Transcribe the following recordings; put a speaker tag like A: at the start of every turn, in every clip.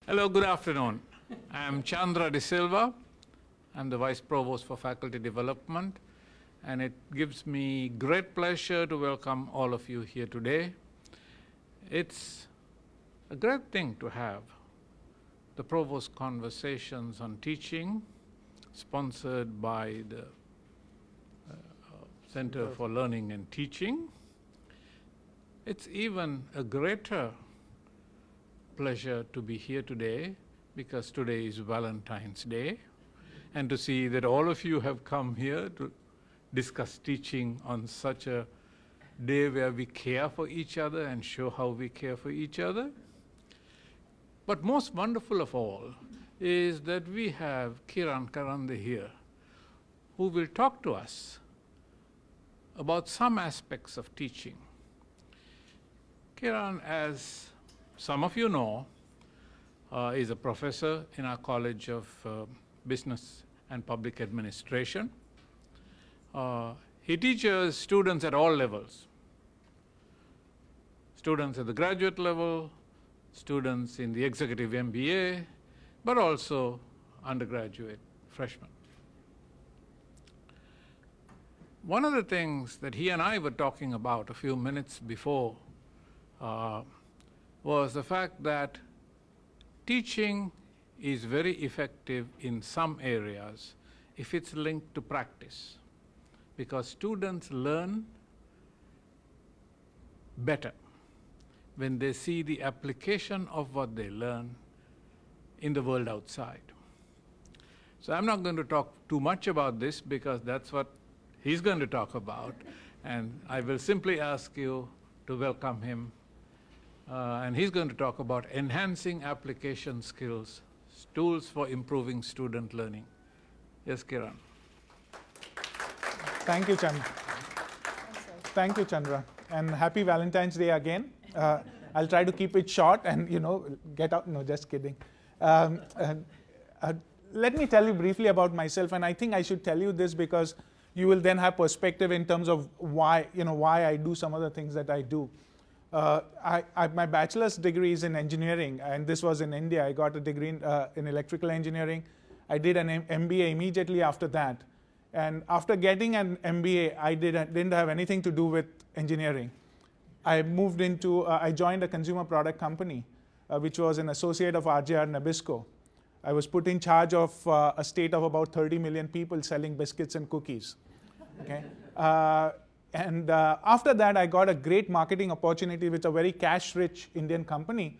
A: Hello, good afternoon. I'm Chandra De Silva. I'm the Vice Provost for Faculty Development, and it gives me great pleasure to welcome all of you here today. It's a great thing to have the Provost Conversations on Teaching, sponsored by the Center for Learning and Teaching. It's even a greater pleasure to be here today because today is Valentine's Day, and to see that all of you have come here to discuss teaching on such a day where we care for each other and show how we care for each other. But most wonderful of all is that we have Kiran Karande here, who will talk to us about some aspects of teaching. Kiran, as some of you know, is a professor in our College of Business and Public Administration. He teaches students at all levels. Students at the graduate level, students in the executive MBA, but also undergraduate freshmen. One of the things that he and I were talking about a few minutes before was the fact that teaching is very effective in some areas if it's linked to practice, because students learn better when they see the application of what they learn in the world outside. So I'm not going to talk too much about this because that's what he's going to talk about, and I will simply ask you to welcome him. And he's going to talk about enhancing application skills, tools for improving student learning. Yes, Kiran.
B: Thank you, Chandra. Thank you, Chandra. And happy Valentine's Day again. I'll try to keep it short and, get out. No, just kidding. Let me tell you briefly about myself, and I think I should tell you this because you will then have perspective in terms of why I do some of the things that I do. My bachelor's degree is in engineering, and this was in India. I got a degree in electrical engineering. I did an MBA immediately after that. And after getting an MBA, I didn't have anything to do with engineering. I moved into, I joined a consumer product company, which was an associate of RJR Nabisco. I was put in charge of a state of about 30 million people selling biscuits and cookies. Okay? And after that, I got a great marketing opportunity with a very cash-rich Indian company,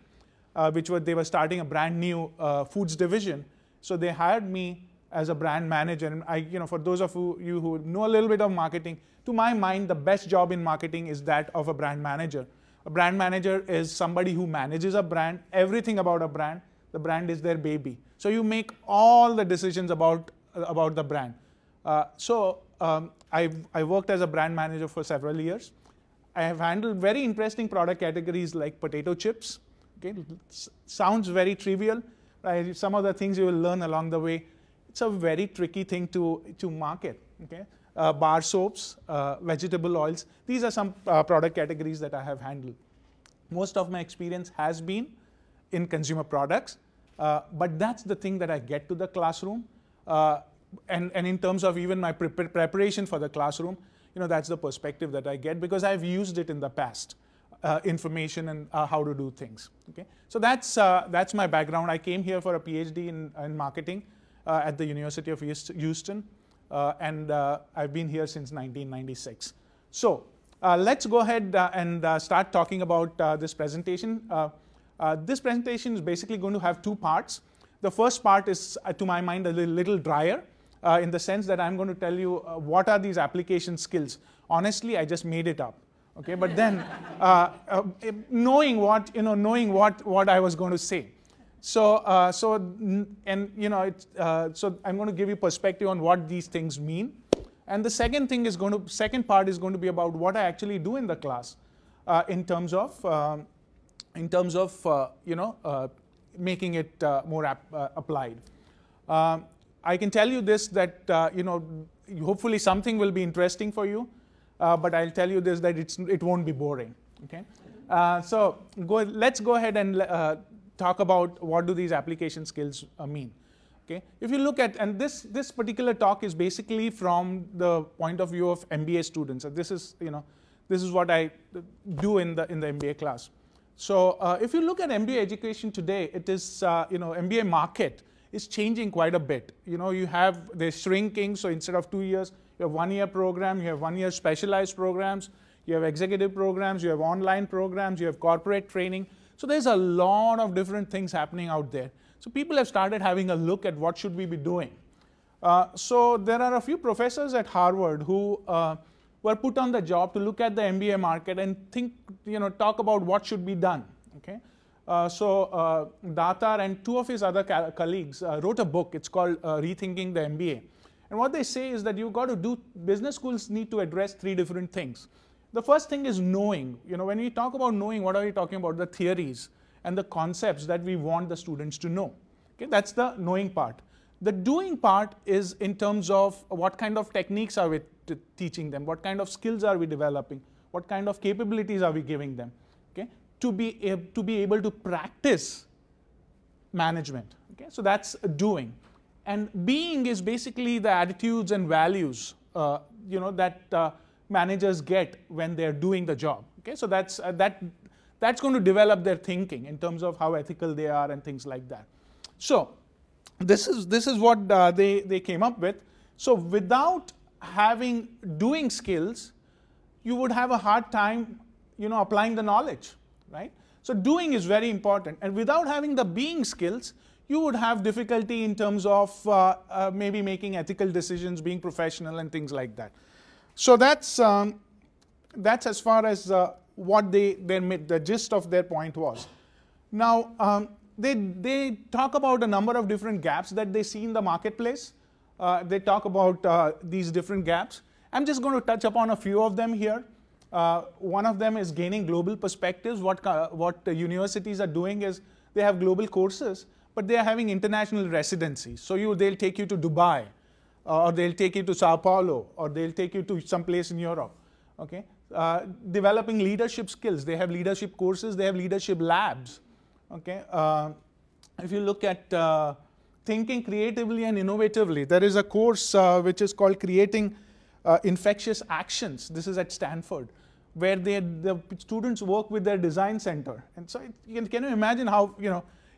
B: they were starting a brand new foods division. So they hired me as a brand manager. And for those of you who know a little bit of marketing, to my mind, the best job in marketing is that of a brand manager. A brand manager is somebody who manages a brand, everything about a brand. The brand is their baby. So you make all the decisions about the brand. I worked as a brand manager for several years. I have handled very interesting product categories like potato chips. Okay? Sounds very trivial. Some of the things you will learn along the way. It's a very tricky thing to market. Okay? Bar soaps, vegetable oils. These are some product categories that I have handled. Most of my experience has been in consumer products, but that's the thing that I get to the classroom. And in terms of even my preparation for the classroom, that's the perspective that I get because I've used it in the past, information and how to do things. Okay, so that's my background. I came here for a PhD in marketing at the University of Houston, and I've been here since 1996. So let's go ahead and start talking about this presentation. This presentation is basically going to have two parts. The first part is, to my mind, a little drier. In the sense that I'm going to tell you what are these application skills. Honestly, I just made it up. Okay, but then knowing what I was going to say. So I'm going to give you perspective on what these things mean. And the second part is going to be about what I actually do in the class in terms of making it more applied. I can tell you this, that hopefully something will be interesting for you, but I'll tell you this, that it won't be boring. Okay, so let's go ahead and talk about what do these application skills mean. Okay, if you look at, and this particular talk is basically from the point of view of MBA students. And this is what I do in the MBA class. So if you look at MBA education today, it is MBA market is changing quite a bit. They're shrinking. So instead of 2 years, you have 1 year program, you have 1 year specialized programs, you have executive programs, you have online programs, you have corporate training. So there's a lot of different things happening out there. So people have started having a look at what should we be doing. So there are a few professors at Harvard who were put on the job to look at the MBA market and talk about what should be done. Okay, so Datar and 2 of his other colleagues wrote a book. It's called Rethinking the MBA. And what they say is that you've got to do, business schools need to address 3 different things. The first thing is knowing. When we talk about knowing, what are we talking about? The theories and the concepts that we want the students to know. Okay, that's the knowing part. The doing part is in terms of what kind of techniques are we teaching them, what kind of skills are we developing, what kind of capabilities are we giving them, okay, to be able to practice management. Okay, so that's doing. And being is basically the attitudes and values that managers get when they're doing the job. Okay, so that's going to develop their thinking in terms of how ethical they are and things like that. So this is what they came up with. So without having doing skills, you would have a hard time applying the knowledge, right? So doing is very important, and without having the being skills, you would have difficulty in terms of maybe making ethical decisions, being professional, and things like that. So that's as far as what the gist of their point was. Now they talk about a number of different gaps that they see in the marketplace. They talk about these different gaps. I'm just going to touch upon a few of them here. One of them is gaining global perspectives. What the universities are doing is they have global courses, but they are having international residencies. So they'll take you to Dubai, or they'll take you to Sao Paulo, or they'll take you to some place in Europe. Okay, developing leadership skills. They have leadership courses. They have leadership labs. Okay, if you look at thinking creatively and innovatively, there is a course which is called Creating Infectious Actions. This is at Stanford, where the students work with their design center. And so can you imagine how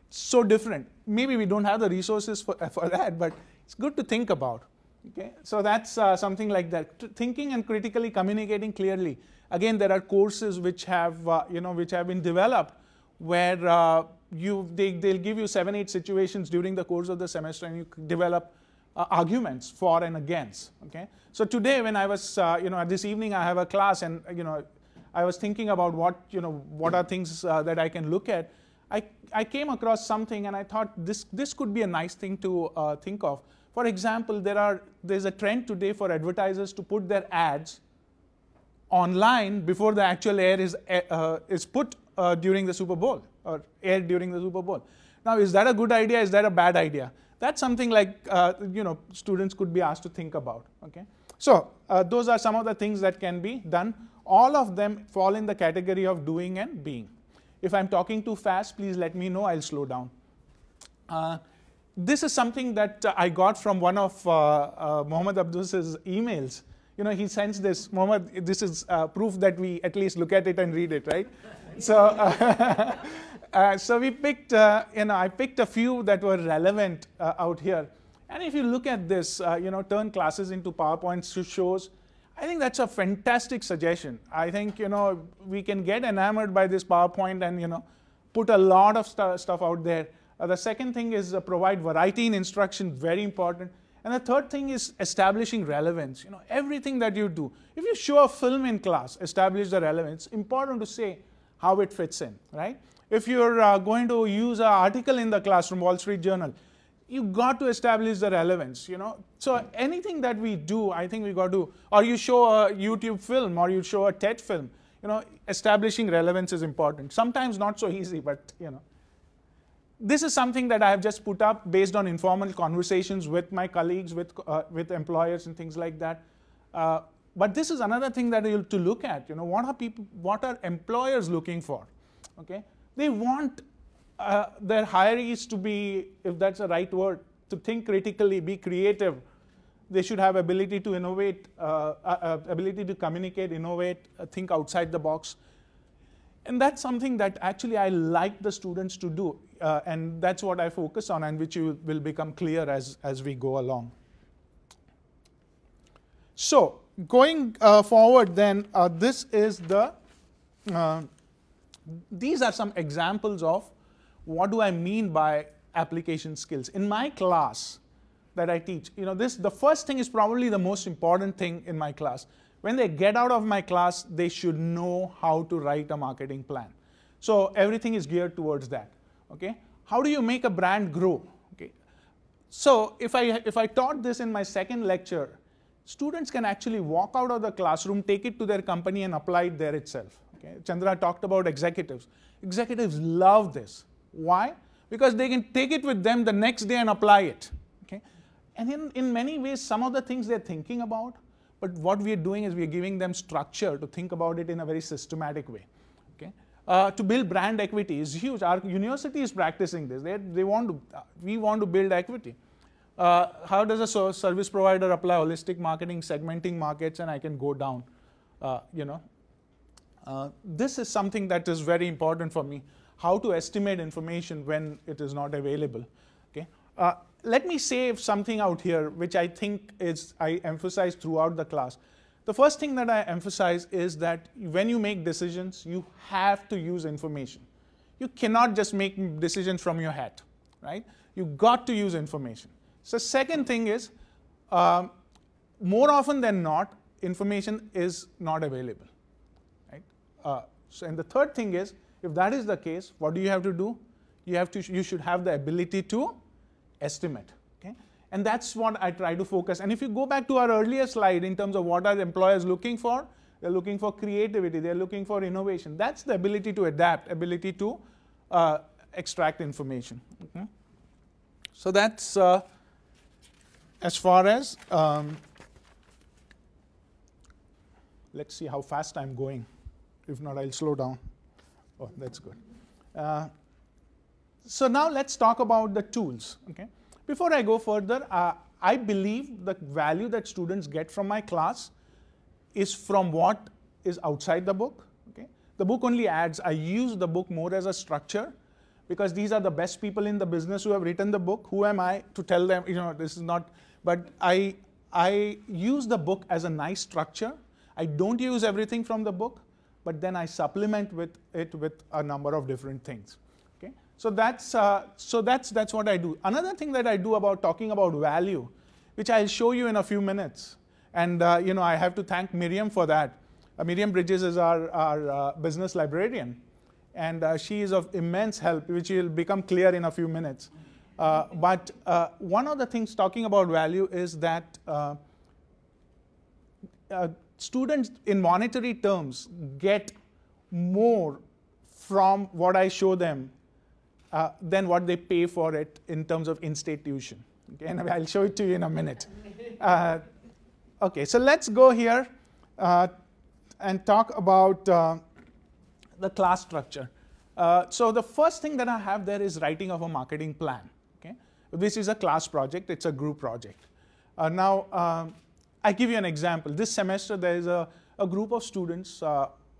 B: so different? Maybe we don't have the resources for that, but it's good to think about. Okay, so that's something like that. Thinking and critically communicating clearly. Again, there are courses which have been developed where they'll give you 7, 8 situations during the course of the semester, and you develop arguments for and against. Okay, so today when I was this evening I have a class, and I was thinking about what are things that I can look at. I came across something, and I thought this could be a nice thing to think of. For example, there's a trend today for advertisers to put their ads online before the actual air is put during the Super Bowl, or aired during the Super Bowl. Now, is that a good idea? Is that a bad idea? That's something like students could be asked to think about. Okay, so those are some of the things that can be done. All of them fall in the category of doing and being. If I'm talking too fast, please let me know. I'll slow down. This is something that I got from one of Mohammed Abdus's emails. He sends this. Mohammed, this is proof that we at least look at it and read it, right? So, so we picked. I picked a few that were relevant out here. And if you look at this, turn classes into PowerPoint shows. I think that's a fantastic suggestion. I think we can get enamored by this PowerPoint and put a lot of stuff out there. The second thing is provide variety in instruction, very important. And the third thing is establishing relevance. Everything that you do. If you show a film in class, establish the relevance. It's important to say how it fits in, right? If you're going to use an article in the class from Wall Street Journal, you've got to establish the relevance, So anything that we do, I think we got to, or you show a YouTube film, or you show a TED film, establishing relevance is important. Sometimes not so easy, but This is something that I have just put up based on informal conversations with my colleagues, with employers and things like that. But this is another thing that you have to look at. What are employers looking for? Okay, they want their hierarchies to be, if that's the right word, to think critically, be creative. They should have ability to innovate, ability to communicate, innovate, think outside the box. And that's something that actually I like the students to do. And that's what I focus on, and which will become clear as we go along. So going forward then, this is the, these are some examples of what do I mean by application skills. In my class that I teach, the first thing is probably the most important thing in my class. When they get out of my class, they should know how to write a marketing plan. So everything is geared towards that. Okay? How do you make a brand grow? Okay? So if I taught this in my second lecture, students can actually walk out of the classroom, take it to their company, and apply it there itself. Okay? Chandra talked about executives. Executives love this. Why? Because they can take it with them the next day and apply it. Okay? And in many ways, some of the things they're thinking about, but what we're doing is we're giving them structure to think about it in a very systematic way. Okay? To build brand equity is huge. Our university is practicing this. We want to build equity. How does a service provider apply holistic marketing, segmenting markets, and I can go down. This is something that is very important for me. How to estimate information when it is not available. Okay? Let me say something out here, which I think I emphasize throughout the class. The first thing that I emphasize is that when you make decisions, you have to use information. You cannot just make decisions from your hat, right? You've got to use information. So second thing is, more often than not, information is not available, right? And the third thing is, if that is the case, what do you have to do? You should have the ability to estimate. Okay? And that's what I try to focus. And if you go back to our earlier slide in terms of what are employers looking for, they're looking for creativity, they're looking for innovation. That's the ability to adapt, ability to extract information. Okay? So that's as far as, let's see how fast I'm going. If not, I'll slow down. Oh, that's good. So now let's talk about the tools. Okay? Before I go further, I believe the value that students get from my class is from what is outside the book. Okay? The book only adds. I use the book more as a structure because these are the best people in the business who have written the book. Who am I to tell them, this is not, but I use the book as a nice structure. I don't use everything from the book, but then I supplement it with a number of different things. Okay? So that's what I do. Another thing that I do about talking about value, which I'll show you in a few minutes, and I have to thank Miriam for that. Miriam Bridges is our business librarian, and she is of immense help, which will become clear in a few minutes. But one of the things talking about value is that students in monetary terms get more from what I show them than what they pay for it in terms of in-state tuition. Okay? And I'll show it to you in a minute. Okay, so let's go here and talk about the class structure. So the first thing that I have there is writing of a marketing plan. Okay? This is a class project. It's a group project. Now, I give you an example. This semester, there is a group of students.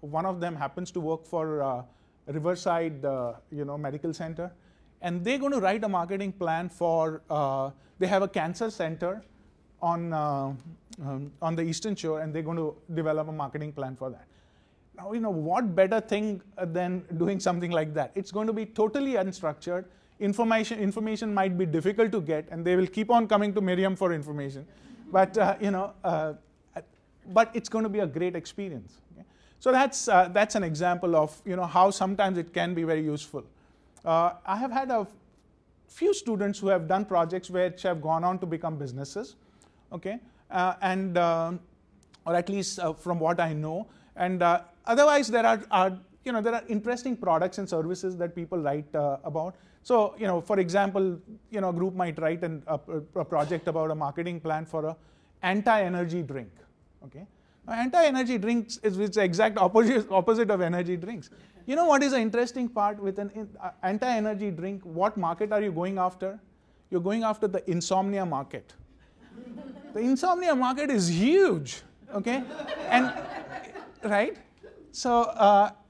B: One of them happens to work for Riverside, Medical Center, and they're going to write a marketing plan for. They have a cancer center on the Eastern Shore, and they're going to develop a marketing plan for that. Now, what better thing than doing something like that? It's going to be totally unstructured. Information might be difficult to get, and they will keep on coming to Miriam for information. But but it's going to be a great experience. Okay? So that's an example of how sometimes it can be very useful. I have had a few students who have done projects which have gone on to become businesses, okay, or at least from what I know. And otherwise, there are interesting products and services that people write about. So, for example, a group might write a project about a marketing plan for an anti-energy drink. Okay, Anti-energy drinks is the exact opposite of energy drinks. You know what is the interesting part with an anti-energy drink? What market are you going after? You're going after the insomnia market. The insomnia market is huge, okay? And right? So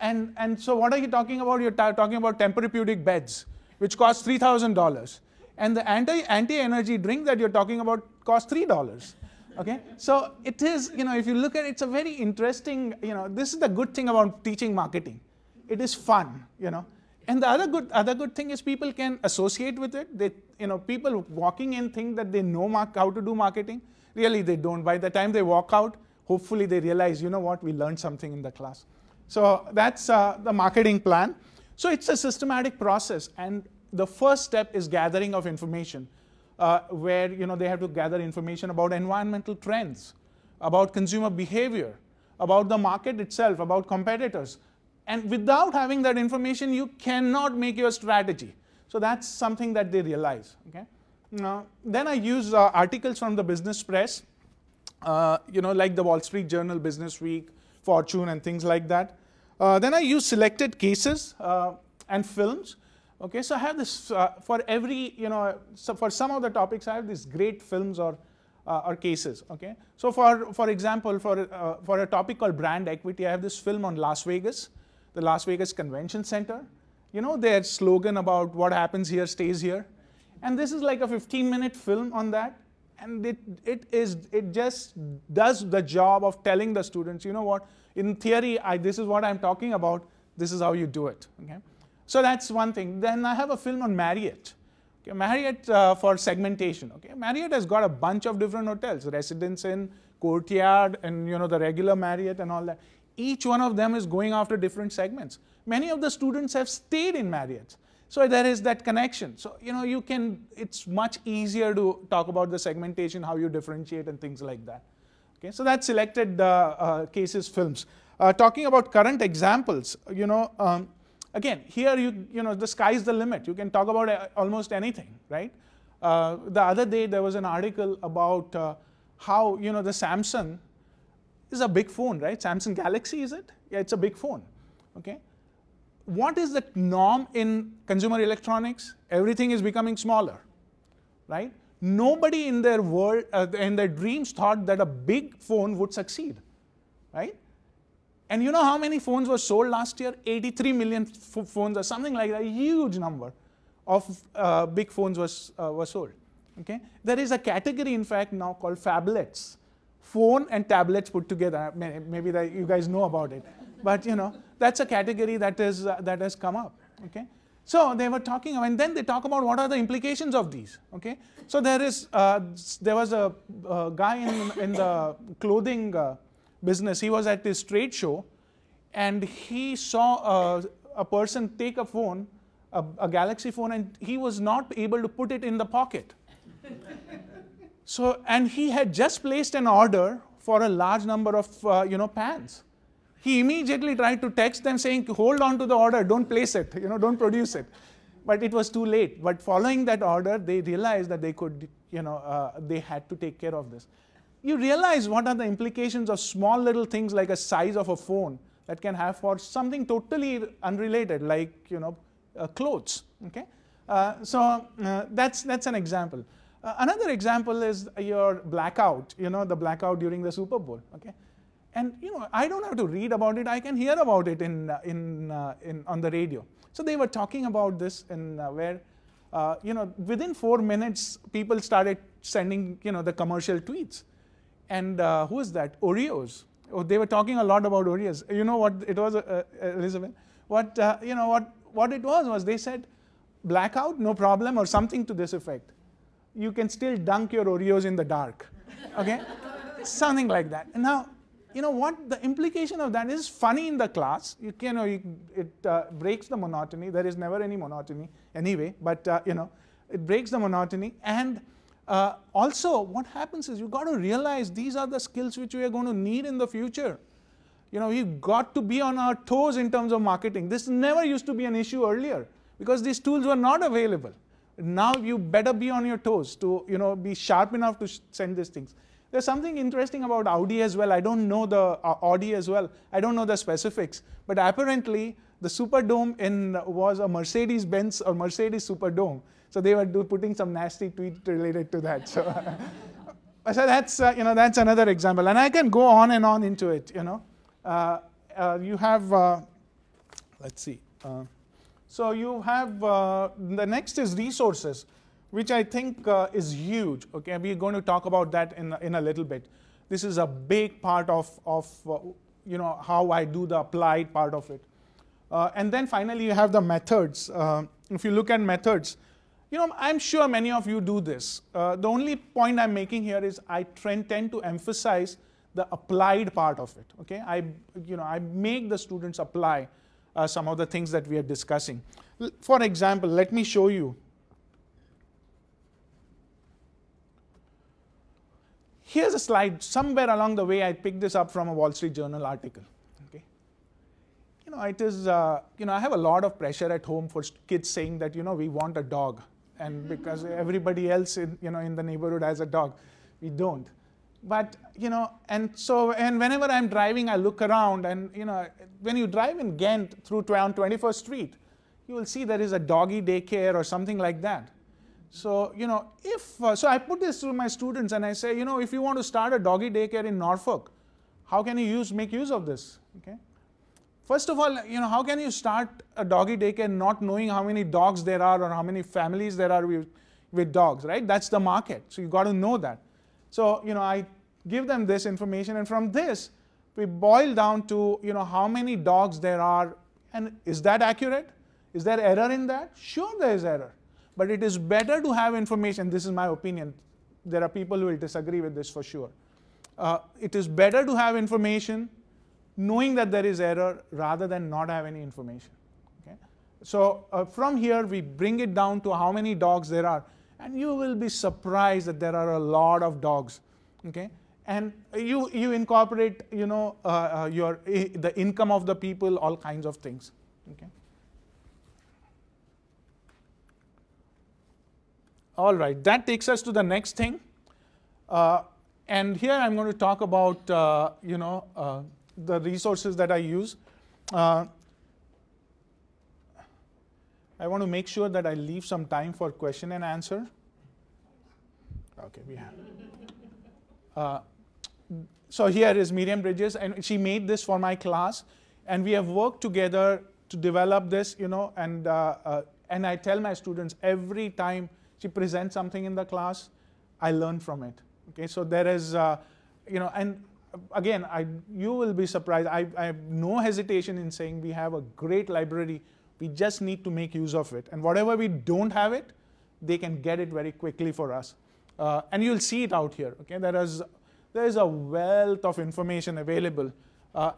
B: and so what are you talking about? You're talking about Tempur-Pedic beds, which cost $3,000, and the anti-energy drink that you're talking about costs $3. Okay, so it is, if you look at it, it's a very interesting, this is the good thing about teaching marketing. It is fun, and the other good thing is people can associate with it. They, people walking in think that they know how to do marketing. Really, they don't. By the time they walk out, hopefully they realize, you know what, we learned something in the class. So that's the marketing plan. So it's a systematic process, and the first step is gathering of information. Where they have to gather information about environmental trends, about consumer behavior, about the market itself, about competitors. And without having that information, you cannot make your strategy. So that's something that they realize. Okay? Now, then I use articles from the business press, like the Wall Street Journal, Business Week, Fortune, and things like that. Then I use selected cases and films. Okay, so I have this for every, so for some of the topics, I have these great films or cases. Okay, so for example, for a topic called brand equity, I have this film on Las Vegas, the Las Vegas Convention Center. Their slogan about what happens here stays here, and this is like a 15-minute film on that, and it just does the job of telling the students, you know what, in theory, this is what I'm talking about. This is how you do it. Okay. So that's one thing. Then I have a film on Marriott. Okay, Marriott for segmentation. Okay, Marriott has got a bunch of different hotels, Residence Inn, Courtyard, and the regular Marriott and all that. Each one of them is going after different segments. Many of the students have stayed in Marriott, so there is that connection. So it's much easier to talk about the segmentation, how you differentiate, and things like that. Okay, so that's selected cases, films. Talking about current examples, again, here the sky's the limit. You can talk about almost anything, right? The other day there was an article about how the Samsung is a big phone, right? Samsung Galaxy, is it? Yeah, it's a big phone. Okay. What is the norm in consumer electronics? Everything is becoming smaller, right? Nobody in their world, in their dreams, thought that a big phone would succeed, right? And you know how many phones were sold last year? 83 million phones or something like that. A huge number of big phones were sold. Okay? There is a category, in fact, now called phablets. Phone and tablets put together. Maybe you guys know about it. But that's a category that has come up. Okay? So they were talking, and then they talk about what are the implications of these. Okay? So there was a guy in the clothing business. He was at this trade show, and he saw a person take a phone, a Galaxy phone, and he was not able to put it in the pocket. So, and he had just placed an order for a large number of pans. He immediately tried to text them saying, hold on to the order, don't place it, don't produce it. But it was too late. But following that order, they realized that they could, they had to take care of this. You realize what are the implications of small little things like a size of a phone that can have for something totally unrelated, like clothes. Okay, so that's an example. Another example is your blackout. The blackout during the Super Bowl. Okay, and I don't have to read about it. I can hear about it on the radio. So they were talking about this, where within 4 minutes people started sending the commercial tweets. And who is that? Oreos. Oh, they were talking a lot about Oreos. You know what it was, Elizabeth? What it was they said, blackout, no problem, or something to this effect. You can still dunk your Oreos in the dark. Okay, something like that. And now, what the implication of that is funny in the class. It breaks the monotony. There is never any monotony anyway, but it breaks the monotony. And also, what happens is you've got to realize these are the skills which we are going to need in the future. We've got to be on our toes in terms of marketing. This never used to be an issue earlier because these tools were not available. Now you better be on your toes to be sharp enough to send these things. There's something interesting about Audi as well. I don't know the Audi as well. I don't know the specifics. But apparently, the Superdome was a Mercedes-Benz or Mercedes Superdome. So they were putting some nasty tweet related to that. So, so that's that's another example. And I can go on and on into it. You have let's see. So you have the next is resources, which I think is huge. Okay, we're going to talk about that in a little bit. This is a big part of how I do the applied part of it. And then finally, you have the methods. If you look at methods, I'm sure many of you do this. The only point I'm making here is I tend to emphasize the applied part of it. Okay, I make the students apply some of the things that we are discussing. For example, let me show you. Here's a slide. Somewhere along the way, I picked this up from a Wall Street Journal article. Okay, it is. I have a lot of pressure at home for kids saying that we want a dog, and because everybody else in the neighborhood has a dog, we don't. But and whenever I'm driving, I look around, and when you drive in Ghent through 21st Street, you will see there is a doggy daycare or something like that. So so I put this to my students, and I say, if you want to start a doggy daycare in Norfolk, how can you make use of this? Okay. First of all, how can you start a doggy daycare not knowing how many dogs there are or how many families there are with dogs, right? That's the market. So you got to know that. So I give them this information, and from this we boil down to how many dogs there are, and is that accurate? Is there error in that? Sure, there is error, but it is better to have information. This is my opinion. There are people who will disagree with this for sure. It is better to have information knowing that there is error rather than not have any information. Okay? So from here we bring it down to how many dogs there are, and you will be surprised that there are a lot of dogs. Okay, and you incorporate the income of the people, all kinds of things. Okay. All right, that takes us to the next thing, and here I'm going to talk about the resources that I use. I want to make sure that I leave some time for question and answer. Okay, we have. So here is Miriam Bridges, and she made this for my class, and we have worked together to develop this, and I tell my students every time she presents something in the class, I learn from it. Okay, so there is, and again, you will be surprised. I have no hesitation in saying we have a great library. We just need to make use of it. And whatever we don't have it, they can get it very quickly for us. And you'll see it out here. Okay, there is a wealth of information available.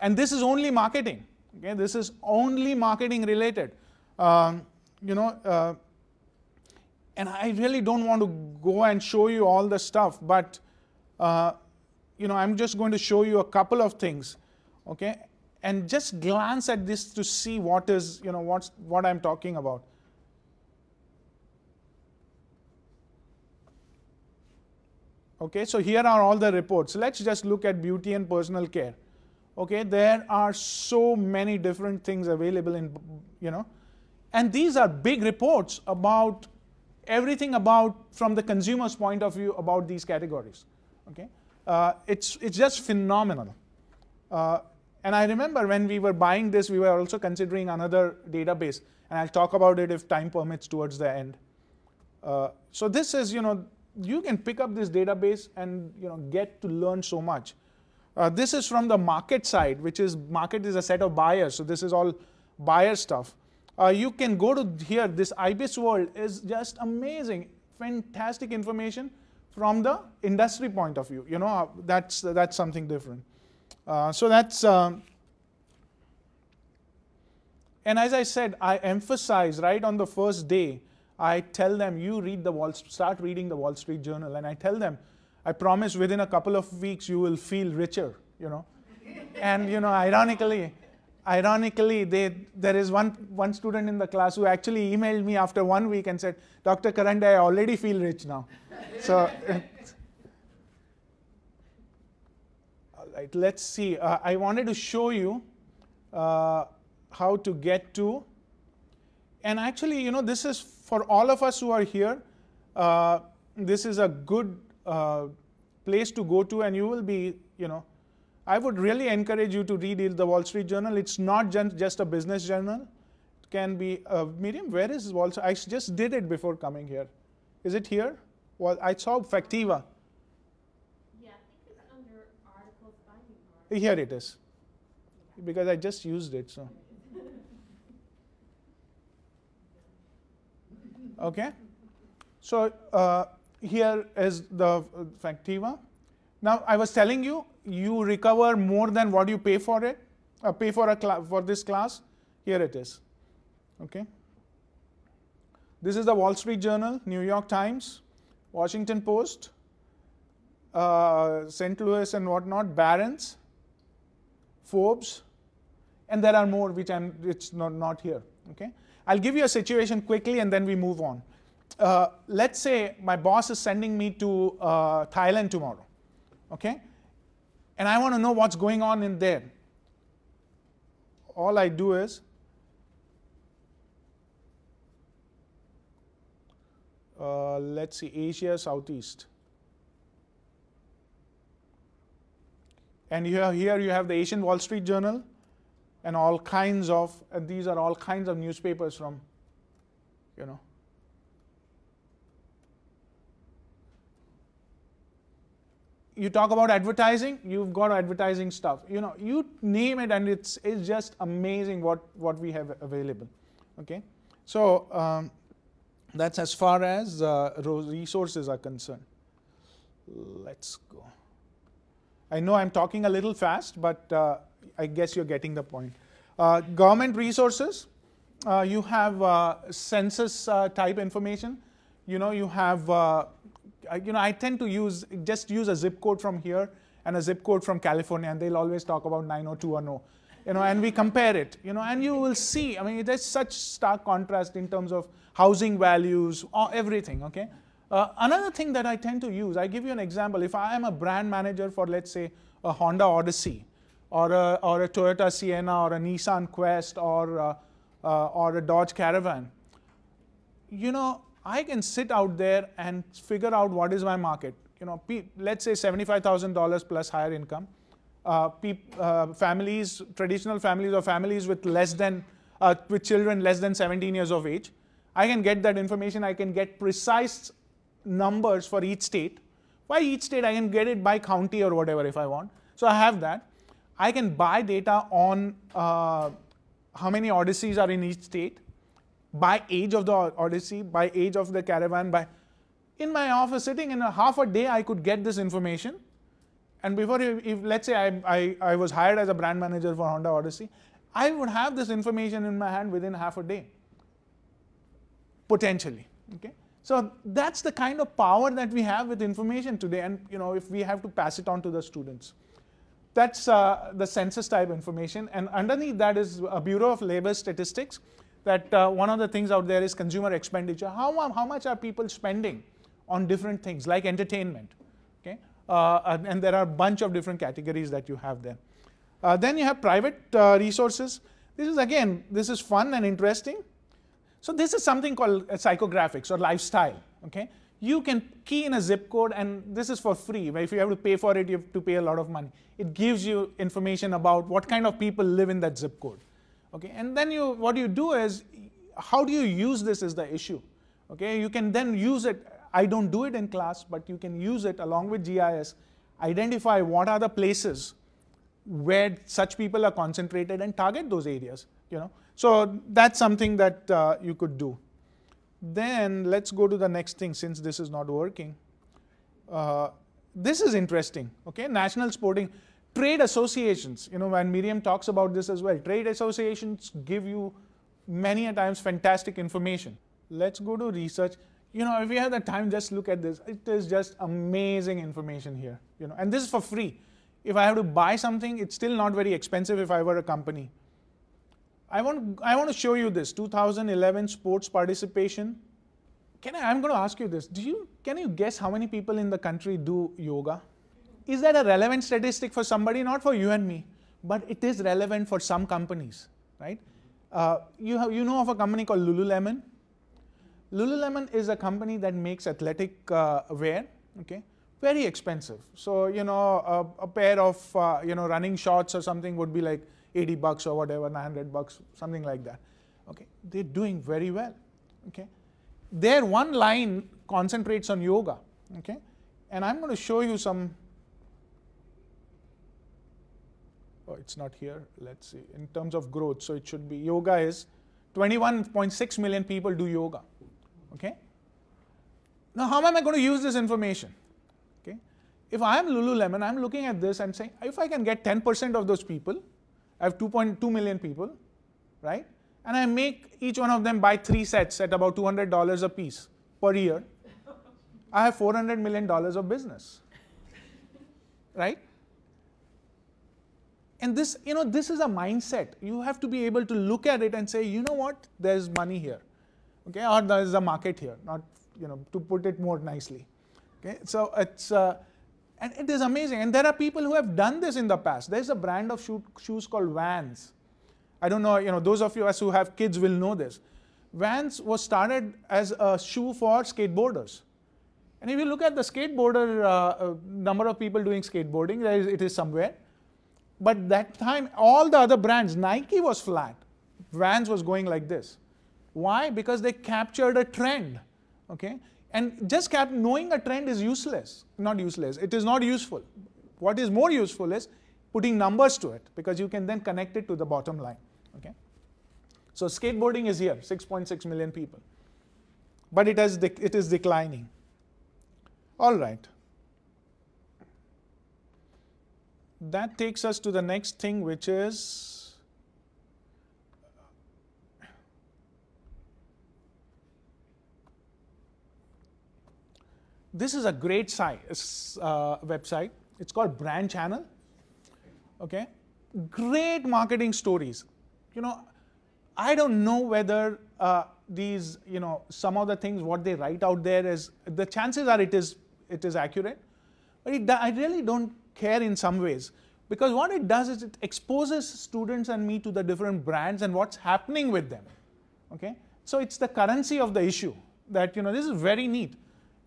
B: And this is only marketing. Okay, this is only marketing related. And I really don't want to go and show you all the stuff, but I'm just going to show you a couple of things, okay? And just glance at this to see what is, what I'm talking about. Okay, so here are all the reports. Let's just look at beauty and personal care. Okay, there are so many different things available in, and these are big reports about everything from the consumer's point of view about these categories. Okay, it's just phenomenal. And I remember when we were buying this, we were also considering another database, and I'll talk about it if time permits towards the end. So this is, you can pick up this database and get to learn so much. This is from the market side, which is market is a set of buyers. So this is all buyer stuff. You can go to here. This IBIS World is just amazing, fantastic information from the industry point of view. That's something different. So that's and as I said, I emphasize right on the first day. I tell them, start reading the Wall Street Journal, and I tell them, I promise within a couple of weeks you will feel richer, And ironically, there is one student in the class who actually emailed me after 1 week and said, Dr. Karande, I already feel rich now. So, Right, let's see. I wanted to show you how to get to, and actually, you know, this is for all of us who are here. This is a good place to go to, and you will be, you know, I would really encourage you to read the Wall Street Journal. It's not just a business journal. It can be, Miriam, where is Wall Street? I just did it before coming here. Is it here? Well, I saw Factiva.
C: Yeah, I think it's under articles finding part.
B: Here it is. Because I just used it, so. Okay. So here is the Factiva. Now I was telling you, you recover more than what you pay for it, pay for for this class. Here it is. Okay. This is the Wall Street Journal, New York Times, Washington Post, St. Louis and whatnot, Barron's, Forbes, and there are more which it's not here. Okay. I'll give you a situation quickly and then we move on. Let's say my boss is sending me to Thailand tomorrow. Okay. And I want to know what's going on in there. All I do is let's see, Asia, Southeast. And here you have the Asian Wall Street Journal and all kinds of, and these are all kinds of newspapers from, you know. You talk about advertising, you've got advertising stuff. You know, you name it and it's just amazing what we have available. Okay. So that's as far as resources are concerned. Let's go. I know I'm talking a little fast, but I guess you're getting the point. Government resources, you have census type information. You know, you have, I tend to just use a zip code from here and a zip code from California, and they'll always talk about 90210. You know, and we compare it, you know, and you will see, I mean, there's such stark contrast in terms of housing values, or everything, okay? Another thing that I tend to use, I give you an example. If I am a brand manager for, let's say, a Honda Odyssey, or a Toyota Sienna, or a Nissan Quest, or a Dodge Caravan, you know, I can sit out there and figure out what is my market. You know, let's say $75,000 plus higher income. Families, traditional families, or families with with children less than 17 years of age. I can get that information. I can get precise numbers for each state. By each state, I can get it by county or whatever if I want. So I have that. I can buy data on how many Odysseys are in each state, by age of the Odyssey, by age of the Caravan. In my office, sitting in half a day, I could get this information. And before, if let's say I was hired as a brand manager for Honda Odyssey, I would have this information in my hand within half a day, potentially. Okay, so that's the kind of power that we have with information today. And you know, if we have to pass it on to the students, that's the census type information. And underneath that is a Bureau of Labor Statistics. That one of the things out there is consumer expenditure. How much are people spending on different things like entertainment? Okay. And there are a bunch of different categories that you have there. Then you have private resources. This is fun and interesting. So this is something called psychographics or lifestyle. Okay, you can key in a zip code, and this is for free. If you have to pay for it, you have to pay a lot of money. It gives you information about what kind of people live in that zip code. Okay, and then what you do is, how do you use this is the issue. Okay, you can then use it. I don't do it in class, but you can use it along with GIS, identify what are the places where such people are concentrated and target those areas. You know, so that's something that you could do. Then let's go to the next thing, since this is not working. This is interesting. Okay, national sporting trade associations. You know, when Miriam talks about this as well, trade associations give you many a times fantastic information. Let's go to research. You know, if you have the time, just look at this. It is just amazing information here. You know, and this is for free. If I have to buy something, it's still not very expensive if I were a company. I want to show you this 2011 sports participation. I'm going to ask you this. Can you guess how many people in the country do yoga? Is that a relevant statistic for somebody? Not for you and me, but it is relevant for some companies, right? You know of a company called Lululemon? Lululemon is a company that makes athletic wear, okay? Very expensive. So, a pair of, running shorts or something would be like $80 or whatever, $900, something like that. Okay, they're doing very well. Okay, their one line concentrates on yoga. Okay, and I'm going to show you some. Oh, it's not here. Let's see. In terms of growth, so it should be yoga is 21.6 million people do yoga. Okay. Now, how am I going to use this information? Okay, if I am Lululemon, I'm looking at this and saying, if I can get 10% of those people, I have 2.2 million people, right? And I make each one of them buy 3 sets at about $200 a piece per year. I have $400 million of business, right? And this, this is a mindset. You have to be able to look at it and say, you know what, there's money here, okay, or there's a market here. Not, to put it more nicely, okay. So it's and it is amazing. And there are people who have done this in the past. There's a brand of shoes called Vans. I don't know, those of you who have kids will know this. Vans was started as a shoe for skateboarders. And if you look at the skateboarder number of people doing skateboarding, it is somewhere. But that time, all the other brands, Nike was flat. Vans was going like this. Why? Because they captured a trend. Okay? And just knowing a trend is useless. Not useless. It is not useful. What is more useful is putting numbers to it, because you can then connect it to the bottom line. Okay? So skateboarding is here, 6.6 million people. But it is declining. All right. That takes us to the next thing, which is this is a great website. It's called Brand Channel. Okay, great marketing stories. I don't know whether these, some of the things what they write out there is, the chances are it is accurate, but I really don't care in some ways, because what it does is it exposes students and me to the different brands and what's happening with them. Okay, so it's the currency of the issue that this is very neat,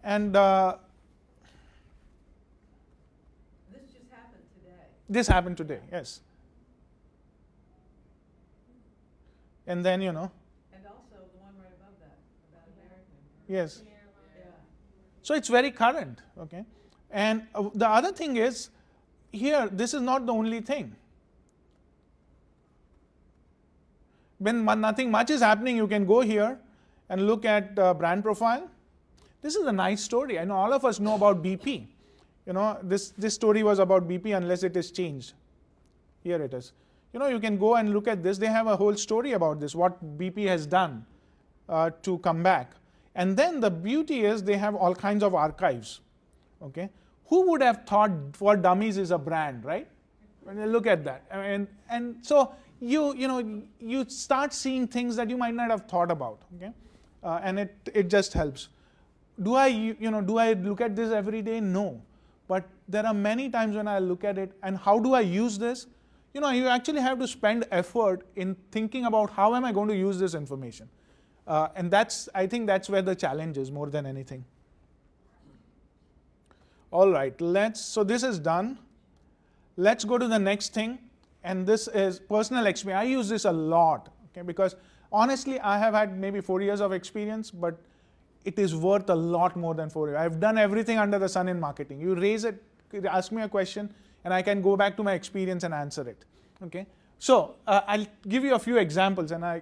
B: and
D: this just happened today.
B: This happened today, yes. And then
D: and also the one right above that about American.
B: Yes.
D: Yeah.
B: So it's very current. Okay, and the other thing is, here, this is not the only thing. When nothing much is happening, you can go here and look at brand profile. This is a nice story. I know all of us know about BP. This story was about BP unless it is changed. Here it is. You can go and look at this. They have a whole story about this, what BP has done to come back. And then the beauty is they have all kinds of archives. Okay. Who would have thought For Dummies is a brand, right? When you look at that, and so you start seeing things that you might not have thought about. Okay, and it just helps. Do I look at this every day? No, but there are many times when I look at it, and how do I use this? You actually have to spend effort in thinking about how am I going to use this information, and I think that's where the challenge is more than anything. All right, so this is done. Let's go to the next thing, and this is personal experience. I use this a lot, okay, because honestly, I have had maybe 4 years of experience, but it is worth a lot more than 4 years. I've done everything under the sun in marketing. You ask me a question, and I can go back to my experience and answer it. Okay, so I'll give you a few examples, and I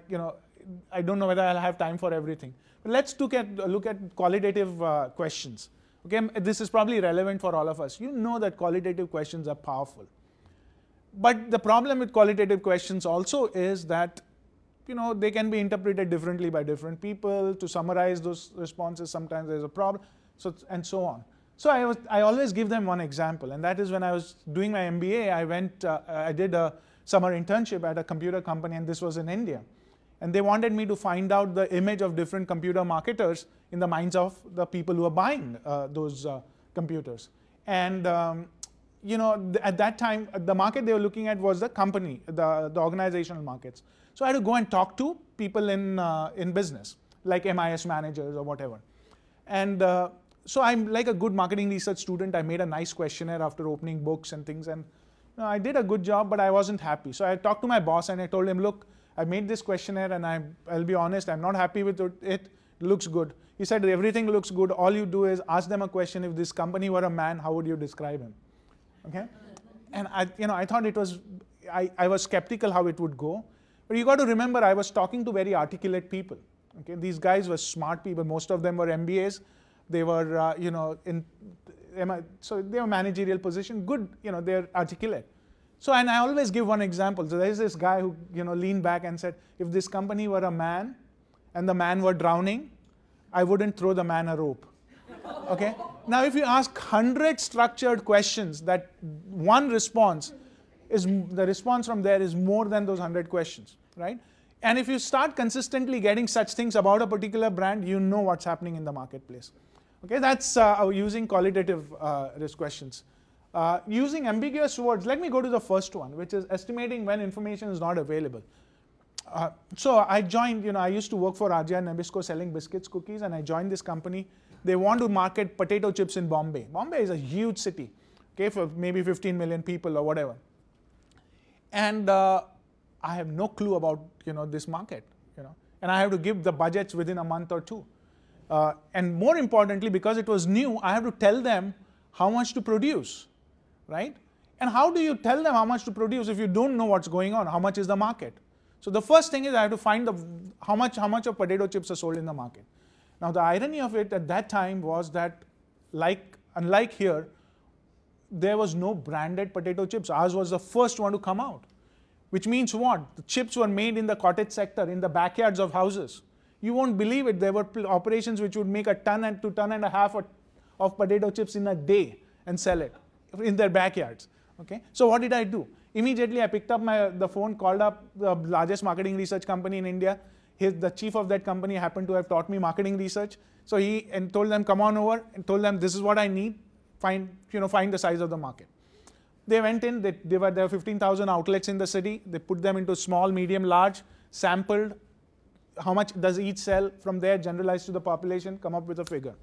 B: don't know whether I'll have time for everything. But let's look at qualitative questions. Okay, this is probably relevant for all of us. You know that qualitative questions are powerful. But the problem with qualitative questions also is that they can be interpreted differently by different people. To summarize those responses, sometimes there's a problem, and so on. So I always give them one example, and that is when I was doing my MBA, I did a summer internship at a computer company, and this was in India. And they wanted me to find out the image of different computer marketers in the minds of the people who are buying those computers. And at that time, the market they were looking at was the company, the organizational markets. So I had to go and talk to people in business, like MIS managers or whatever. And so I'm like a good marketing research student. I made a nice questionnaire after opening books and things. And I did a good job, but I wasn't happy. So I talked to my boss and I told him, look, I made this questionnaire and I'll be honest, I'm not happy with it. It looks good. He said, everything looks good. All you do is ask them a question. If this company were a man, how would you describe him? Okay? And I thought it was, I was skeptical how it would go. But you got to remember, I was talking to very articulate people. Okay? These guys were smart people. Most of them were MBAs. They were, so they were managerial position. Good, they're articulate. So, and I always give one example. So there's this guy who, leaned back and said, if this company were a man and the man were drowning, I wouldn't throw the man a rope. Okay? Now, if you ask 100 structured questions, that one response is, the response from there is more than those 100 questions, right? And if you start consistently getting such things about a particular brand, you know what's happening in the marketplace. Okay, that's using qualitative risk questions. Using ambiguous words, let me go to the first one, which is estimating when information is not available. So I joined, I used to work for RJ Nabisco selling biscuits, cookies, and I joined this company. They want to market potato chips in Bombay. Bombay is a huge city, okay, for maybe 15 million people or whatever. And I have no clue about, this market, and I have to give the budgets within a month or two. And more importantly, because it was new, I have to tell them how much to produce, right? And how do you tell them how much to produce if you don't know what's going on? How much is the market? So the first thing is I have to find how much of potato chips are sold in the market. Now the irony of it at that time was that, unlike here, there was no branded potato chips. Ours was the first one to come out. Which means what? The chips were made in the cottage sector, in the backyards of houses. You won't believe it. There were operations which would make a ton and to ton and a half of potato chips in a day and sell it in their backyards. Okay? So what did I do? Immediately I picked up the phone, called up the largest marketing research company in India. The chief of that company happened to have taught me marketing research. So and told them, come on over, and told them, this is what I need. Find the size of the market. They went in, there were 15,000 outlets in the city. They put them into small, medium, large, sampled. How much does each sell? From there, generalized to the population, come up with a figure.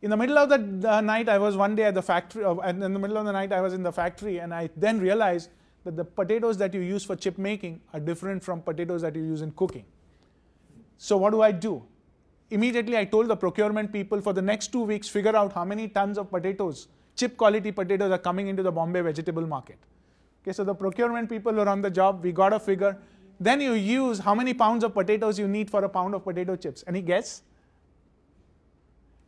B: In the middle of the night, I was one day at the factory, and in the middle of the night, I was in the factory, and I then realized that the potatoes that you use for chip making are different from potatoes that you use in cooking. So what do? Immediately, I told the procurement people for the next 2 weeks, figure out how many tons of potatoes, chip quality potatoes, are coming into the Bombay vegetable market. Okay, so the procurement people were on the job. We got a figure. Then you use how many pounds of potatoes you need for a pound of potato chips. Any guess?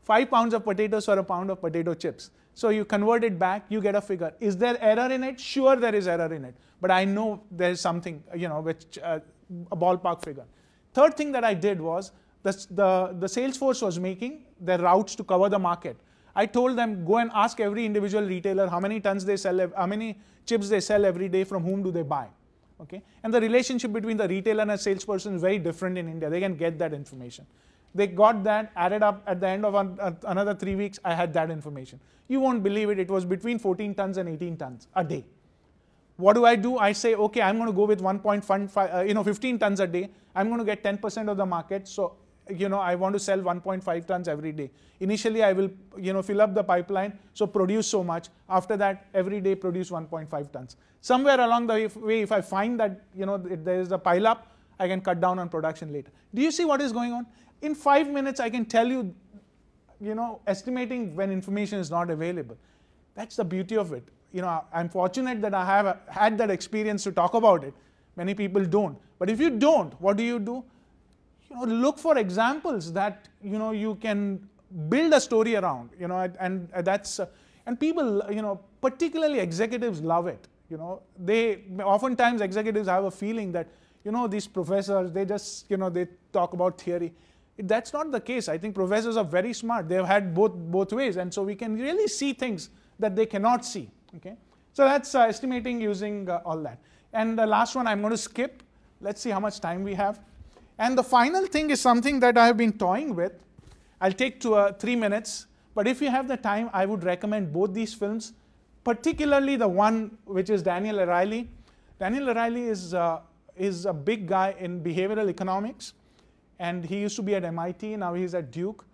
B: 5 pounds of potatoes for a pound of potato chips. So you convert it back, you get a figure. Is there error in it? Sure, there is error in it. But I know there is something, which a ballpark figure. Third thing that I did was the sales force was making their routes to cover the market. I told them, go and ask every individual retailer how many tons they sell, how many chips they sell every day, from whom do they buy. Okay? And the relationship between the retailer and a salesperson is very different in India. They can get that information. They got that, added up at the end of another 3 weeks, I had that information. You won't believe it, it was between 14 tons and 18 tons a day. What do? I say, okay, I'm going to go with 15 tons a day. I'm going to get 10% of the market. So, I want to sell 1.5 tons every day. Initially, I will, fill up the pipeline, so produce so much. After that, every day produce 1.5 tons. Somewhere along the way, if I find that, there is a pile up, I can cut down on production later. Do you see what is going on? In 5 minutes, I can tell you, estimating when information is not available. That's the beauty of it. I'm fortunate that I have had that experience to talk about it. Many people don't. But if you don't, what do? Look for examples that you can build a story around. And that's and people, particularly executives, love it. They oftentimes executives have a feeling that these professors, they just they talk about theory. That's not the case. I think professors are very smart. They've had both ways, and so we can really see things that they cannot see. Okay, so that's estimating using all that. And the last one I'm going to skip. Let's see how much time we have. And the final thing is something that I have been toying with. I'll take 3 minutes, but if you have the time, I would recommend both these films. particularly the one which is Daniel O'Reilly. Daniel O'Reilly is a big guy in behavioral economics, and he used to be at MIT, now he's at Duke.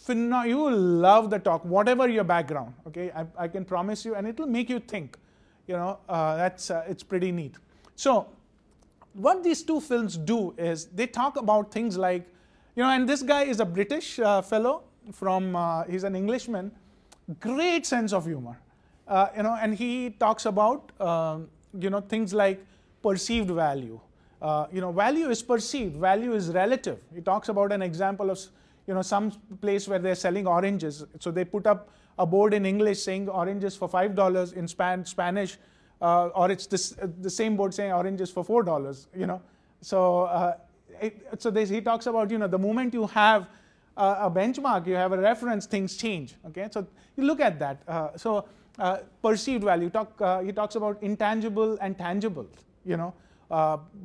B: You will love the talk, whatever your background, okay? I can promise you, and it will make you think. You know, it's pretty neat. So what these two films do is they talk about things like, you know, and this guy is a British fellow from, he's an Englishman, great sense of humor, you know, and he talks about, you know, things like perceived value. You know, value is perceived, value is relative. He talks about an example of, you know, some place where they're selling oranges. So they put up a board in English saying oranges for $5, in Spanish, or it's the same board saying oranges for $4, you know. So, he talks about, you know, the moment you have a benchmark, you have a reference, things change, okay. So you look at that. Perceived value, he talks about intangible and tangible, you know.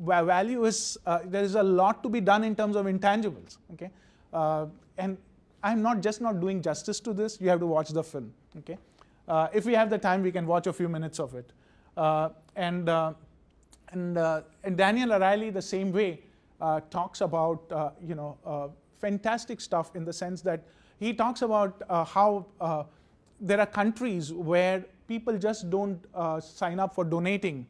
B: Value is, there is a lot to be done in terms of intangibles, okay. And I'm not doing justice to this. You have to watch the film, okay. If we have the time, we can watch a few minutes of it. And Daniel O'Reilly, the same way, talks about, you know, fantastic stuff in the sense that he talks about how there are countries where people just don't sign up for donating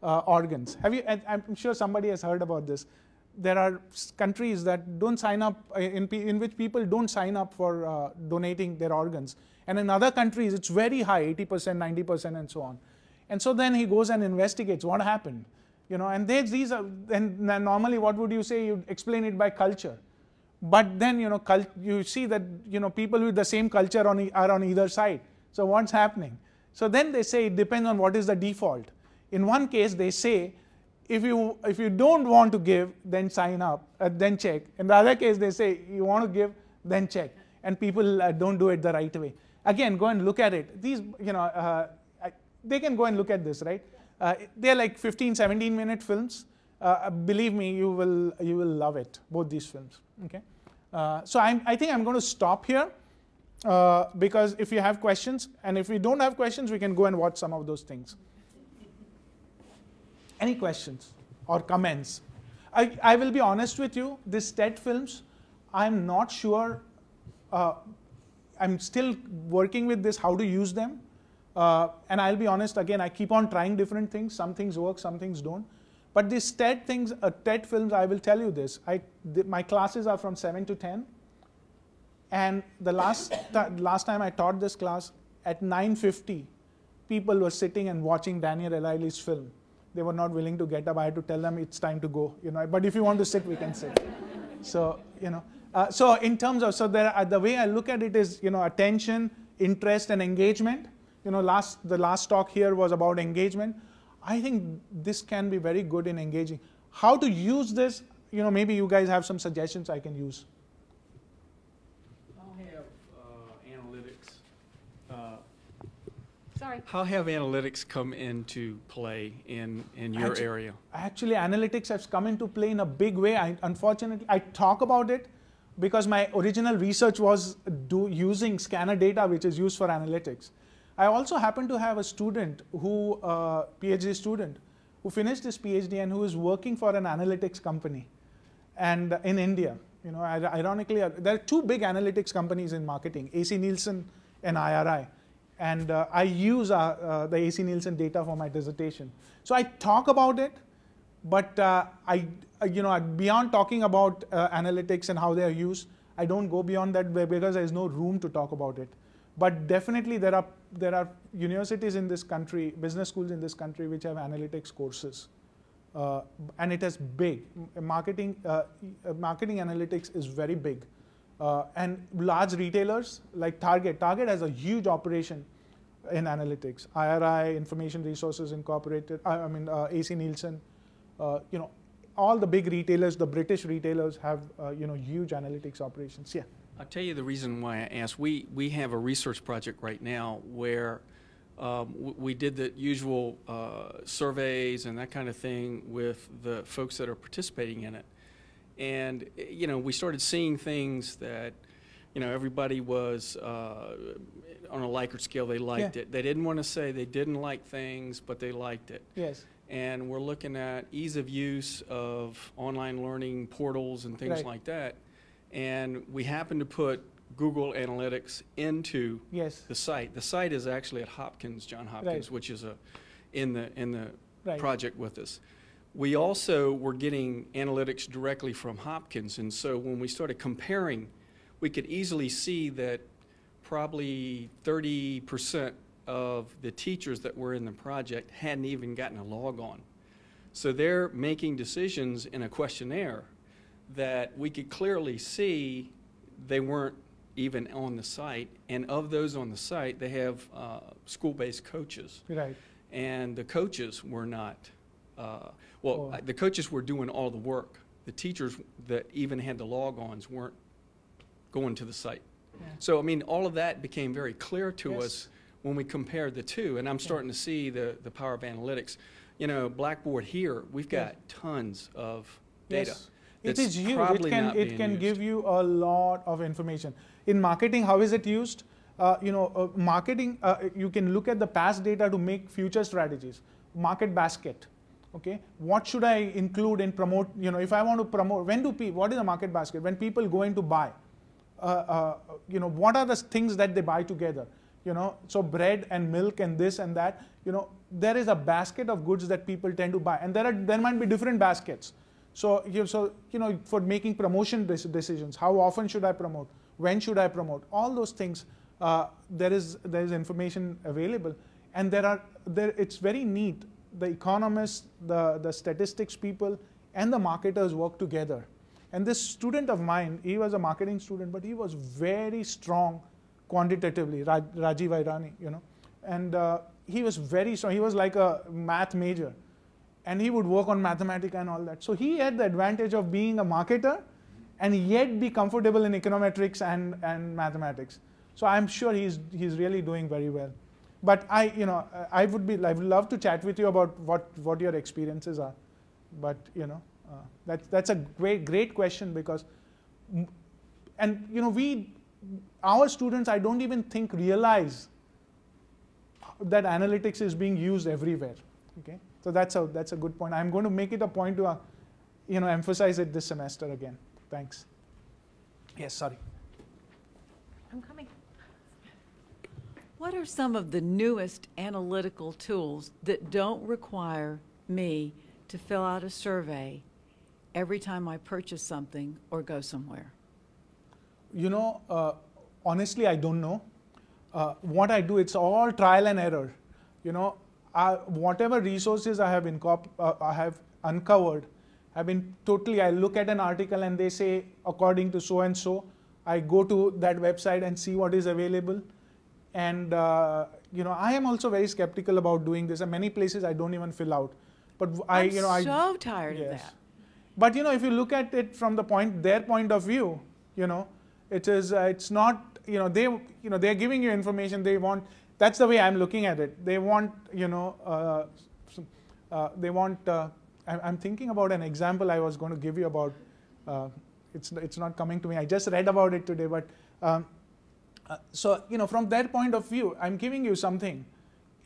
B: organs. I'm sure somebody has heard about this. There are countries that don't sign up, in which people don't sign up for donating their organs. And in other countries, it's very high, 80%, 90%, and so on. And so then he goes and investigates what happened. You know, and these are, and normally what would you say? You'd explain it by culture. But then, you know, you see that, you know, people with the same culture are on either side. So what's happening? So then they say it depends on what is the default. In one case, they say, if you don't want to give, then sign up, then check. In the other case, they say, you want to give, then check. And people don't do it the right way. Again, go and look at it. These, you know, they can go and look at this, right? They're like 15, 17-minute films. Believe me, you will love it, both these films, okay? So I think I'm going to stop here because if you have questions, and if we don't have questions, we can go and watch some of those things. Any questions or comments? I will be honest with you, these TED films, I'm not sure, I'm still working with this, how to use them. And I'll be honest, again, I keep on trying different things. Some things work, some things don't. But these TED things, TED films, I will tell you this. My classes are from 7 to 10. And the last time I taught this class, at 9:50, people were sitting and watching Daniel O'Reilly's film. They were not willing to get up. I had to tell them it's time to go. You know, but if you want to sit, we can sit. So, you know, so in terms of, the way I look at it is, you know, attention, interest, and engagement. You know, the last talk here was about engagement. I think this can be very good in engaging. How to use this, you know, maybe you guys have some suggestions I can use.
E: How have analytics
C: Sorry.
E: How have analytics come into play in your area?
B: Actually, analytics has come into play in a big way. Unfortunately, I talk about it because my original research was using scanner data, which is used for analytics. I also happen to have a student who, PhD student, who finished his PhD and who is working for an analytics company, and in India. You know, ironically, there are two big analytics companies in marketing: AC Nielsen and IRI. And I use the AC Nielsen data for my dissertation. So I talk about it, but you know, beyond talking about analytics and how they are used, I don't go beyond that because there is no room to talk about it. But definitely there are universities in this country, business schools in this country, which have analytics courses, and it is big. Marketing analytics is very big. And large retailers like Target has a huge operation in analytics. IRI, Information Resources Incorporated, AC Nielsen, you know, all the big retailers, the British retailers have, you know, huge analytics operations. Yeah.
E: I'll tell you the reason why I asked. We have a research project right now where we did the usual surveys and that kind of thing with the folks that are participating in it. And, you know, we started seeing things that, everybody was on a Likert scale, they liked it. They didn't want to say they didn't like things, but they liked it.
B: Yes.
E: And we're looking at ease of use of online learning portals and things like that. And we happen to put Google Analytics into the site. The site is actually at Hopkins, Johns Hopkins, which is in the project with us. We also were getting analytics directly from Hopkins, and so when we started comparing, we could easily see that probably 30% of the teachers that were in the project hadn't even gotten a log on. So they're making decisions in a questionnaire that we could clearly see they weren't even on the site. And of those on the site, they have school-based coaches.
B: Right.
E: And the coaches were not, the coaches were doing all the work. The teachers that even had the log-ons weren't going to the site. Yeah. So, I mean, all of that became very clear to us when we compared the two, and I'm starting to see the power of analytics. Blackboard here, we've got tons of data.
B: Yes. It is huge. It can give you a lot of information. In marketing, how is it used? Marketing, you can look at the past data to make future strategies. Market basket. Okay, what should I include in promote? If I want to promote, what is a market basket? When people go in to buy, what are the things that they buy together? So bread and milk and this and that. There is a basket of goods that people tend to buy, and there might be different baskets. So for making promotion decisions, how often should I promote? When should I promote? All those things, there is information available, and it's very neat. The economists, the statistics people, and the marketers work together. And this student of mine, he was a marketing student, but he was very strong quantitatively, Rajiv Irani, and he was very strong. He was like a math major, and he would work on mathematics and all that. So he had the advantage of being a marketer and yet be comfortable in econometrics and mathematics. So I'm sure he's really doing very well. But I would love to chat with you about what your experiences are. But that's a great question, because our students, I don't even think realize that analytics is being used everywhere. Okay, so that's a good point. I'm going to make it a point to emphasize it this semester again. Thanks. Yes, sorry.
C: I'm coming.
F: What are some of the newest analytical tools that don't require me to fill out a survey every time I purchase something or go somewhere?
B: Honestly, I don't know. What I do, it's all trial and error. Whatever resources I have uncovered have been totally, I look at an article and they say, according to so and so, I go to that website and see what is available. And I am also very skeptical about doing this. And many places I don't even fill out. But
F: I'm so tired of that.
B: But if you look at it from their point of view, it's not, they're giving you information they want. That's the way I'm looking at it. They want, I'm thinking about an example I was going to give you about, it's not coming to me. I just read about it today, but so from their point of view, I'm giving you something,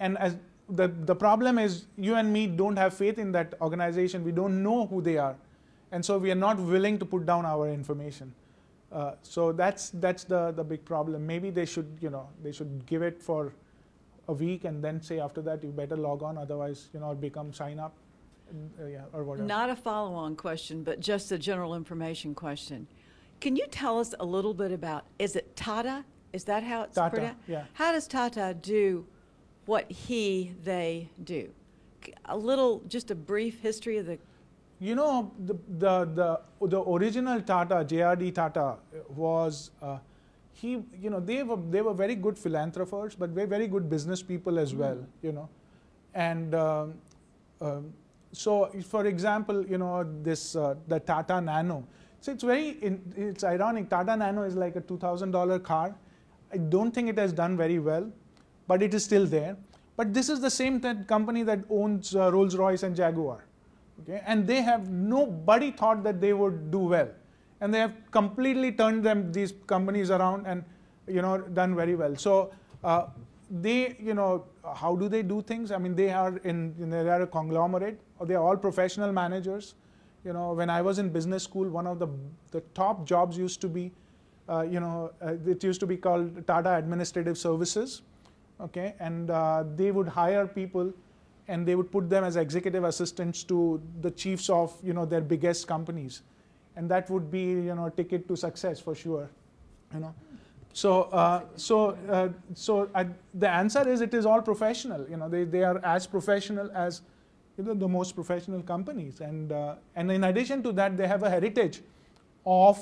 B: and as the problem is, you and me don't have faith in that organization. We don't know who they are, and so we are not willing to put down our information. So that's the big problem. Maybe they should give it for a week and then say after that you better log on, otherwise become sign up, or whatever.
F: Not a follow-on question, but just a general information question. Can you tell us a little bit about, is it Tata? Is that how it's pronounced?
B: Yeah.
F: How does Tata do what they do? Just a brief history of the.
B: The original Tata, JRD Tata, was they were very good philanthropers, but very good business people as well. And so, for example, the Tata Nano. So it's ironic. Tata Nano is like a $2,000 car. I don't think it has done very well, but it is still there. But this is the same company that owns Rolls-Royce and Jaguar. Okay? And nobody thought that they would do well. and they have completely turned these companies around and done very well. So they, how do they do things? I mean, they are they are a conglomerate, or they are all professional managers. When I was in business school, one of the top jobs used to be, it used to be called Tata Administrative Services, okay? And they would hire people, and they would put them as executive assistants to the chiefs of, their biggest companies, and that would be, a ticket to success for sure, So, the answer is it is all professional. They are as professional as the most professional companies, and in addition to that, they have a heritage of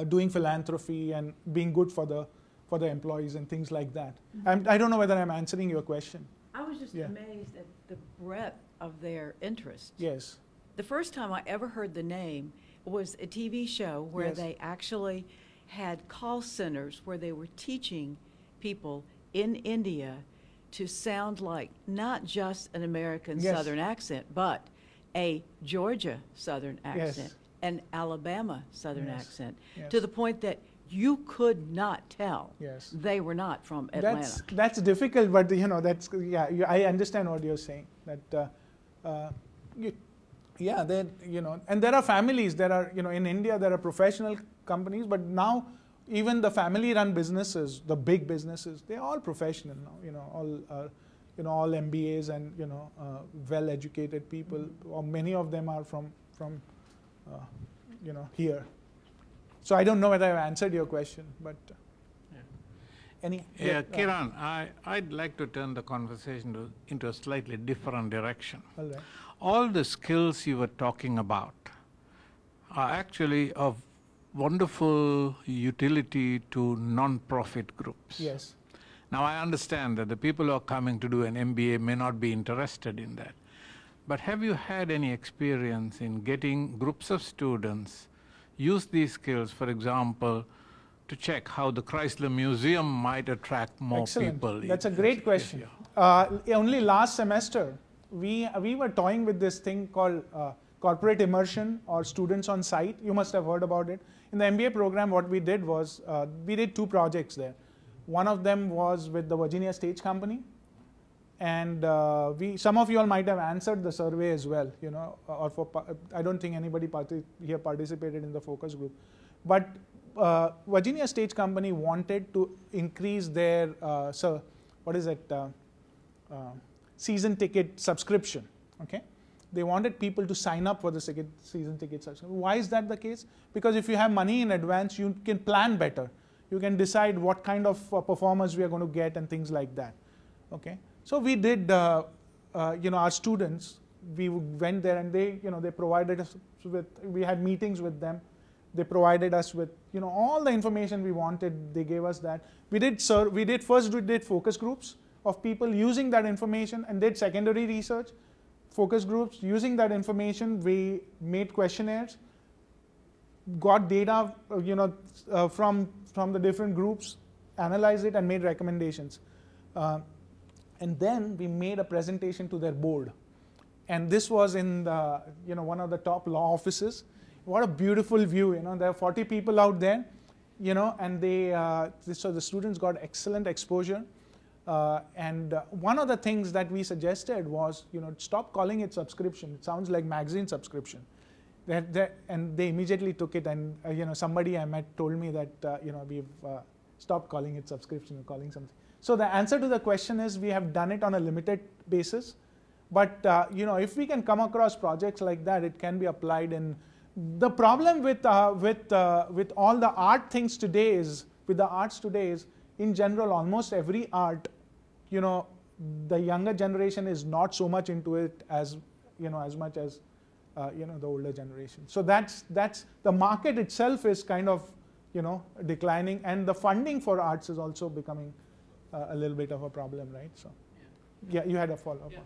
B: doing philanthropy and being good for the employees and things like that. I don't know whether I'm answering your question.
F: I was just amazed at the breadth of their interest.
B: Yes.
F: The first time I ever heard the name was a TV show where they actually had call centers where they were teaching people in India to sound like not just an American Southern accent, but a Georgia Southern accent, an Alabama Southern accent, to the point that you could not tell they were not from Atlanta.
B: That's difficult, but that's I understand what you're saying. That and there are families. There are in India there are professional companies, but now even the family-run businesses, the big businesses, they're all professional now. All MBAs and well-educated people, or many of them are from here. So I don't know whether I've answered your question, but
A: Kiran, I'd like to turn the conversation into a slightly different direction.
B: All right.
A: All the skills you were talking about are actually of wonderful utility to non-profit groups.
B: Yes.
A: Now, I understand that the people who are coming to do an MBA may not be interested in that. But have you had any experience in getting groups of students use these skills, for example, to check how the Chrysler Museum might attract more people?
B: That's a great question. Only last semester, we were toying with this thing called corporate immersion or students on site. You must have heard about it. In the MBA program, what we did was we did 2 projects there. One of them was with the Virginia Stage Company, and some of you all might have answered the survey as well. I don't think anybody here participated in the focus group, but Virginia Stage Company wanted to increase their season ticket subscription. Okay. They wanted people to sign up for the season ticket subscription. Why is that the case? Because if you have money in advance, you can plan better. You can decide what kind of performers we are going to get and things like that. Okay. So we did, our students, we went there and they provided us with, we had meetings with them. They provided us with, all the information we wanted. They gave us that. We did focus groups of people using that information and did secondary research. Focus groups, using that information, we made questionnaires, got data, from the different groups, analyzed it and made recommendations. And then we made a presentation to their board. And this was in the, one of the top law offices. What a beautiful view, there are 40 people out there, and so the students got excellent exposure. And one of the things that we suggested was, stop calling it subscription. It sounds like magazine subscription. And they immediately took it, and somebody I met told me that we've stopped calling it subscription, we're calling something. So the answer to the question is we have done it on a limited basis, but if we can come across projects like that, it can be applied. And the problem with all the art things today is, in general, almost every art, the younger generation is not so much into it as much as the older generation. So that's the market itself is kind of declining, and the funding for arts is also becoming a little bit of a problem, right? So yeah, you had a follow-up.
A: Yeah.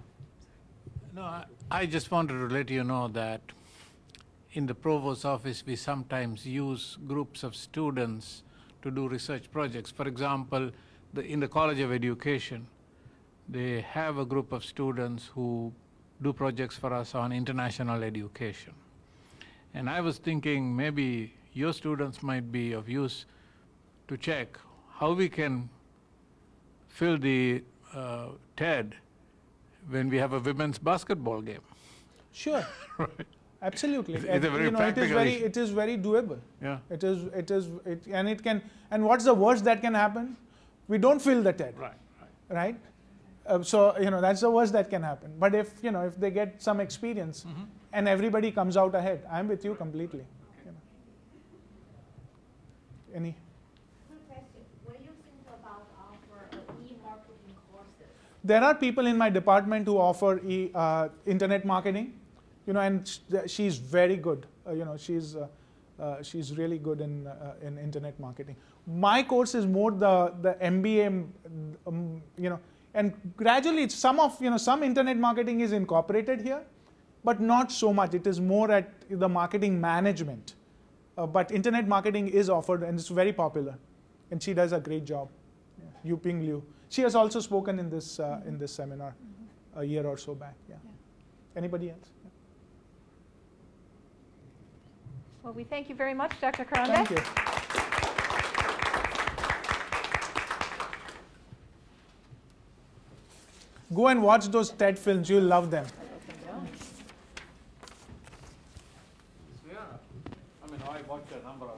A: No, I just wanted to let you know that in the provost's office we sometimes use groups of students to do research projects. For example, in the College of Education, they have a group of students who do projects for us on international education. And I was thinking maybe your students might be of use to check how we can fill the TED when we have a women's basketball game.
B: Sure.
A: Right.
B: Absolutely.
A: It's a very practical issue.
B: It is very doable.
A: Yeah.
B: And it can, and what's the worst that can happen? We don't fill the TED. Right? So, that's the worst that can happen. But if they get some experience and everybody comes out ahead, I'm with you completely. Any?
C: Quick question. What do you think about offer e-marketing courses?
B: There are people in my department who offer internet marketing, and she's very good. She's really good in internet marketing. My course is more the MBA, and gradually some internet marketing is incorporated here, but not so much. It is more at the marketing management. But internet marketing is offered, and it's very popular, and she does a great job. Yu Ping Liu. She has also spoken in this seminar a year or so back. Yeah. Anybody else? Yeah.
G: Well, we thank you very much, Dr. Karande.
B: Thank you. Go and watch those TED films. You'll love them.
A: Yeah. I mean, I watched a number of them.